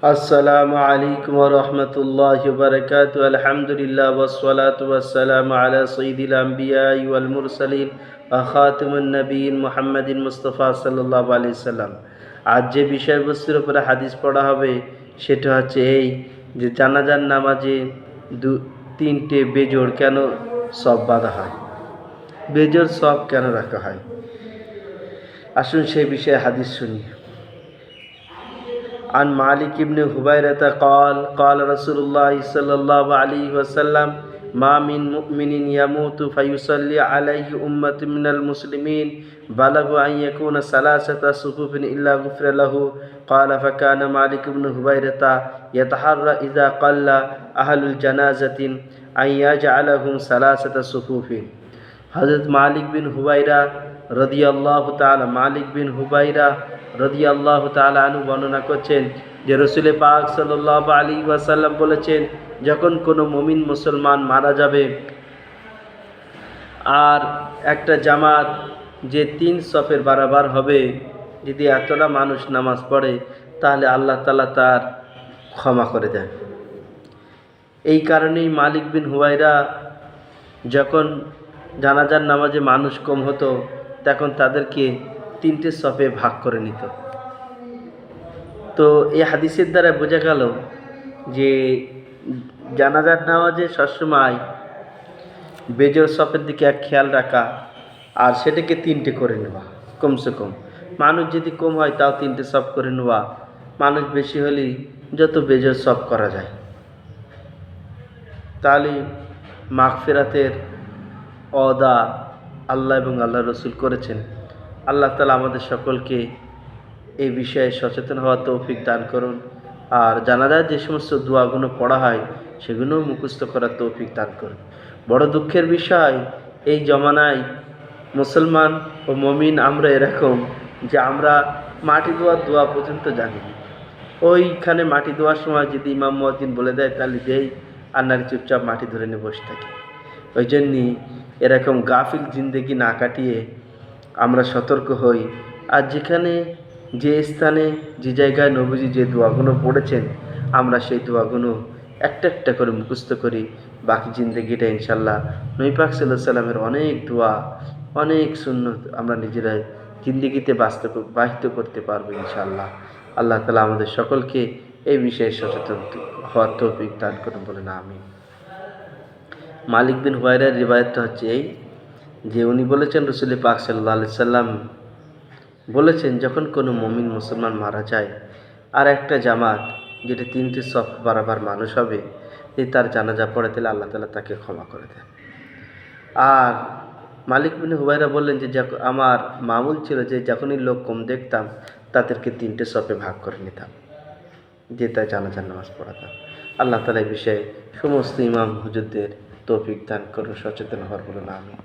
আসসালামু আলাইকুম ওয়া রাহমাতুল্লাহি ওয়া বারাকাতুহু। আলহামদুলিল্লাহ ওয়াসসালাতু ওয়াসসালামু আলা সাইয়্যিদিল আমবিয়াই ওয়াল মুরসালিন ওয়া খাতামুন নবিয়্যিন মুহাম্মাদিন মুস্তাফা সাল্লাল্লাহু আলাইহি সাল্লাম। আজ যে বিষয়বস্তুর উপরে হাদিস পড়া হবে সেটা হচ্ছে এই যে জানাজার নামাজে তিনটে বেজোড় কেন সব বাঁধা হয়, বেজোড় সব কেন রাখা হয়। আসুন সেই বিষয়ে হাদিস শুনি। عن مالك بن هبيرة قال قال رسول الله صلى الله عليه وسلم ما من مؤمن يموت فيصلي عليه أمة من المسلمين بلغوا أن يكون ثلاثة صفوف إلا غفر له قال فكان مالك بن هبيرة يتحرى إذا قل أهل الجنازة أن يجعلهم ثلاثة صفوف। হযরত মালিক বিন হুবাইরা রাদিয়াল্লাহু তাআলা রাদিয়াল্লাহু তাআলা আনহু বর্ণনা করছেন যে রাসূল পাক সাল্লাল্লাহু আলাইহি ওয়াসাল্লাম বলেছেন, যখন কোনো মুমিন মুসলমান মারা যাবে আর একটা জামাত যে 3 সফের বারাবার হবে, যদি এতটা মানুষ নামাজ পড়ে তাহলে আল্লাহ তাআলা তার ক্ষমা করে দেন। এই কারণেই মালিক বিন হুবাইরা যখন জানাজার নামাজে মানুষ কম হতো তখন তাদেরকে 3টে সফে ভাগ করে নিত। তো এই হাদিসের দ্বারা বোঝা গেল যে জানাজার নামাজে সবসময় বেজোড় সফের দিকে এক খেয়াল রাখা আর সেটাকে 3টে করে নেওয়া। কমসে কম মানুষ যদি কম হয় তাও 3টে সফ করে নেওয়া, মানুষ বেশি হলেই যত বেজোড় সফ করা যায়। তাহলে মাগফিরাতের ওয়াদা আল্লাহ এবং আল্লাহ রসুল করেছেন। আল্লাহ তাআলা আমাদের সকলকে এই বিষয়ে সচেতন হওয়ার তৌফিক দান করুন। আর জানাজার যে সমস্ত দোয়াগুলো পড়া হয় সেগুলোও মুখস্থ করার তৌফিক দান করুন। বড় দুঃখের বিষয়, এই জমানায় মুসলমান ও মুমিন আমরা এরকম যে আমরা মাটি ধোয়ার দোয়া পর্যন্ত জানি। ওইখানে মাটি ধোয়ার সময় যদি ইমাম মুয়াজ্জিন বলে দেয় তাহলে যেই আর নারী চুপচাপ মাটি ধরে নিয়ে বসে থাকি। ওই জন্যই এরকম গাফিল জিন্দেগি না কাটিয়ে আমরা সতর্ক হই। আর যেখানে যে স্থানে যে জায়গায় নবীজি যে দোয়াগুলো পড়েছেন আমরা সেই দোয়াগুলো একটা একটা করে মুখস্থ করি। বাকি জিন্দেগিটা ইনশাল্লাহ নবী পাক সাল্লাল্লাহু আলাইহি সাল্লামের অনেক দোয়া, অনেক সুন্নত আমরা নিজেরাই জিন্দেগিতে বাস্তবায়িত করতে পারবো ইনশাল্লাহ। আল্লাহ তাআলা আমাদের সকলকে এই বিষয়ে সচেতন হওয়ার তৌফিক দান করুন বলেন আমিন। মালিক বিন হুবাইরার রিওয়ায়াতটা হচ্ছে এই যে উনি বলেছেন রাসূল পাক সাল্লাল্লাহু আলাইহি সাল্লাম বলেছেন, যখন কোনো মুমিন মুসলমান মারা যায় আর একটা জামাত যেটা 3টে সফ বারাবার মানুষ হবে এই তার জানাজা পড়ে তাহলে আল্লাহ তাআলা তাকে ক্ষমা করে দেন। আর মালিক বিন হুবাইরা বললেন যে আমার মামুল ছিল যে যখনই লোক কম দেখতাম তাদেরকে 3টে সফে ভাগ করে নিতাম, যে তার জানাজার নামাজ পড়াতাম। আল্লাহ তাআলা এই বিষয়ে সমস্ত ইমাম হুজুরদের তৌফিক দান করুন, সচেতন হওয়ার বলুন আমিন।